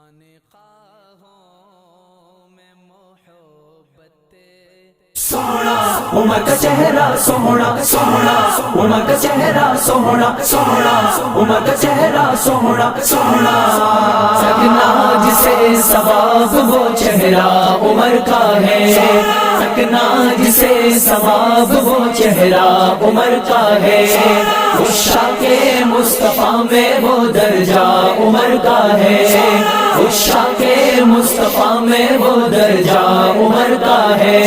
خانقاہوں میں محبت سونا عمر کا چہرہ سونا سونا عمر کا چہرہ سونا سونا عمر کا چہرہ سونا سونا سکنا جسے ثواب وہ چہرہ عمر کا ہے سکنا جسے ثواب وہ چہرہ عمر کا ہے عشاق مصطفیٰ میں وہ درجہ عمر کا ہے عشاق مصطفیٰ میں وہ درجہ عمر کا ہے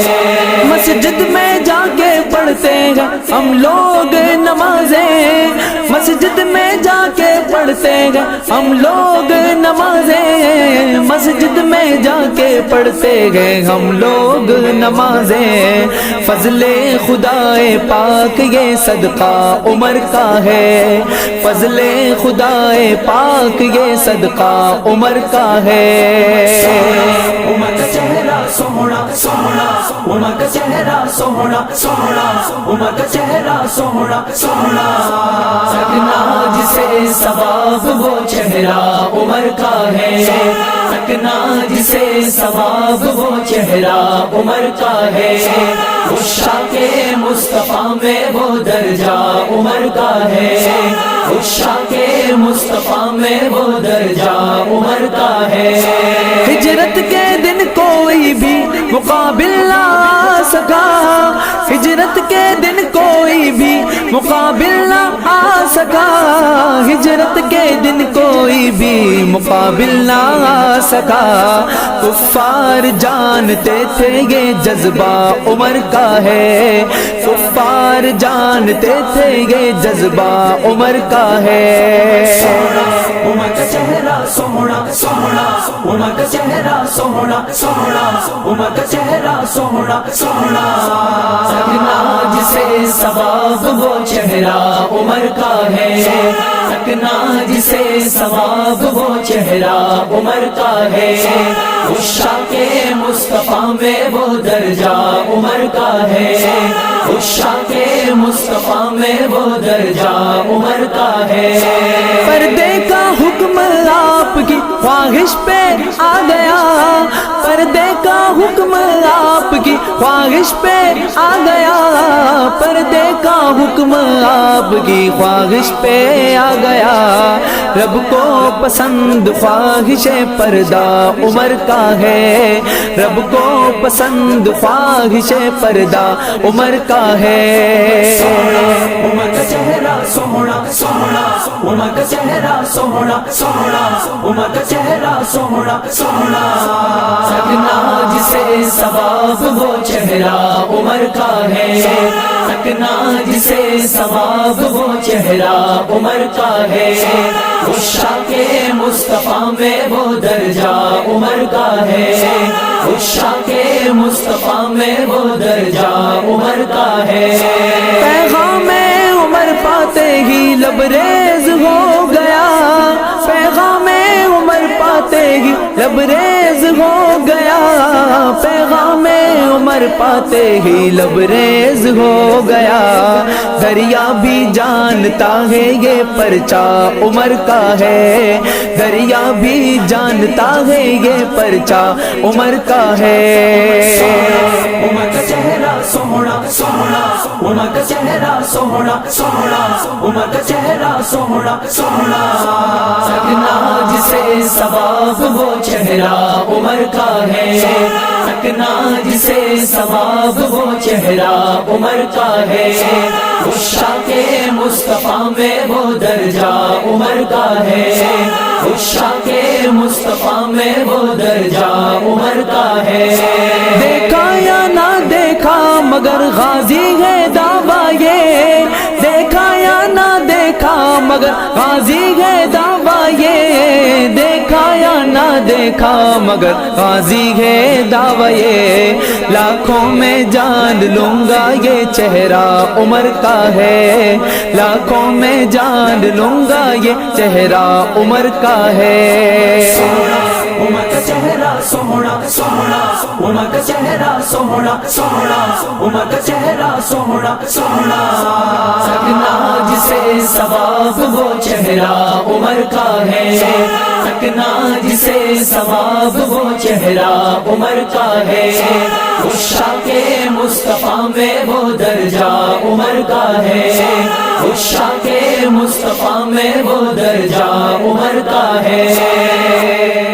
مسجد میں جا کے پڑھتے ہیں ہم لوگ نمازیں مسجد میں جا کے پڑھتے ہیں ہم لوگ نمازیں مسجد میں جا کے پڑھتے ہیں ہم لوگ نمازیں فضل خدا پاک یہ صدقہ عمر کا ہے فضل خدا پاک یہ صدقہ عمر کا ہے عمر کا چہرہ سونا سونا عمر کا چہرہ سونا سونا عمر کا چہرہ سونا سونا سکنا جسے ثواب وہ چہرہ عمر کا ہے سکنا جسے ثواب وہ چہرہ عمر کا ہے عشاق مصطفیٰ میں وہ درجہ عمر کا ہے عشاق مصطفیٰ میں وہ درجہ عمر کا ہے ہجرت کے دن کوئی بھی مقابل نہ آ سکا ہجرت کے دن کوئی بھی مقابل نہ آ سکا ہجرت کے دن کوئی بھی مقابل نہ آ سکا کفار جانتے تھے یہ جذبہ عمر کا ہے کفار جانتے تھے یہ جذبہ عمر کا ہے عمر کا چہرہ سونا سونا عمر کا چہرہ سونا سونا عمر کا چہرہ سونا سونا سکنا جسے ثواب وہ چہرہ عمر کا ہے سکنا جسے ثواب وہ چہرہ عمر کا ہے عشاق مصطفیٰ میں وہ درجہ عمر کا ہے عشاق مصطفیٰ میں وہ درجہ عمر کا ہے پردے کا حکم آپ کی خواہش پہ آ گیا پردے کا حکم آپ کی خواہش پہ آ گیا پردے کا حکم آپ کی خواہش پہ آ گیا رب کو پسند خواہش پردہ عمر کا ہے رب کو پسند خواہش پردہ عمر کا ہے عمر کا چہرہ سونا سونا عمر کا چہرہ سونا سونا عمر کا چہرہ سونا سونا سکنا جسے ثواب وہ چہرہ عمر کا ہے سکنا جسے ثواب وہ چہرہ عمر کا ہے عشاق مصطفیٰ میں وہ درجہ عمر کا ہے عشاق مصطفیٰ میں وہ درجہ عمر کا ہے پیغام عمر پاتے ہی لبریز ہو گیا پیغام عمر پاتے ہی لبریز ہو گیا پیغام عمر پاتے ہی لبریز ہو گیا دریا بھی جانتا ہے یہ پرچہ عمر کا ہے دریا بھی جانتا ہے یہ پرچہ عمر کا ہے عمر کا چہرہ سونا سونا عمر کا چہرہ سونا سونا عمر کا چہرہ سونا سونا سکنا جسے ثواب وہ چہرہ عمر کا ہے سکنا جسے ثواب وہ چہرہ عمر کا ہے عشاق مصطفیٰ میں وہ درجہ عمر کا ہے عشاق مصطفیٰ میں وہ درجہ عمر کا ہے دیکھا یا نہ دیکھا مگر غازی ہے دعویٰ یہ دیکھا یا نہ دیکھا مگر غازی ہے دعویٰ یہ دیکھا یا نہ دیکھا مگر غازی ہے دعویٰ یہ لاکھوں میں جان لوں گا یہ چہرہ عمر کا ہے لاکھوں میں جان لوں گا یہ چہرہ عمر کا ہے عمر کا چہرہ سونا سونا عمر کا چہرہ سوہنا سوہنا عمر کا چہرہ سوہنا سوہنا سکنا جسے ثواب وہ چہرہ عمر کا ہے سکنا جسے ثواب وہ چہرہ عمر کا ہے عشاق مصطفیٰ میں وہ درجہ عمر کا ہے عشاق مصطفیٰ میں وہ درجہ عمر کا ہے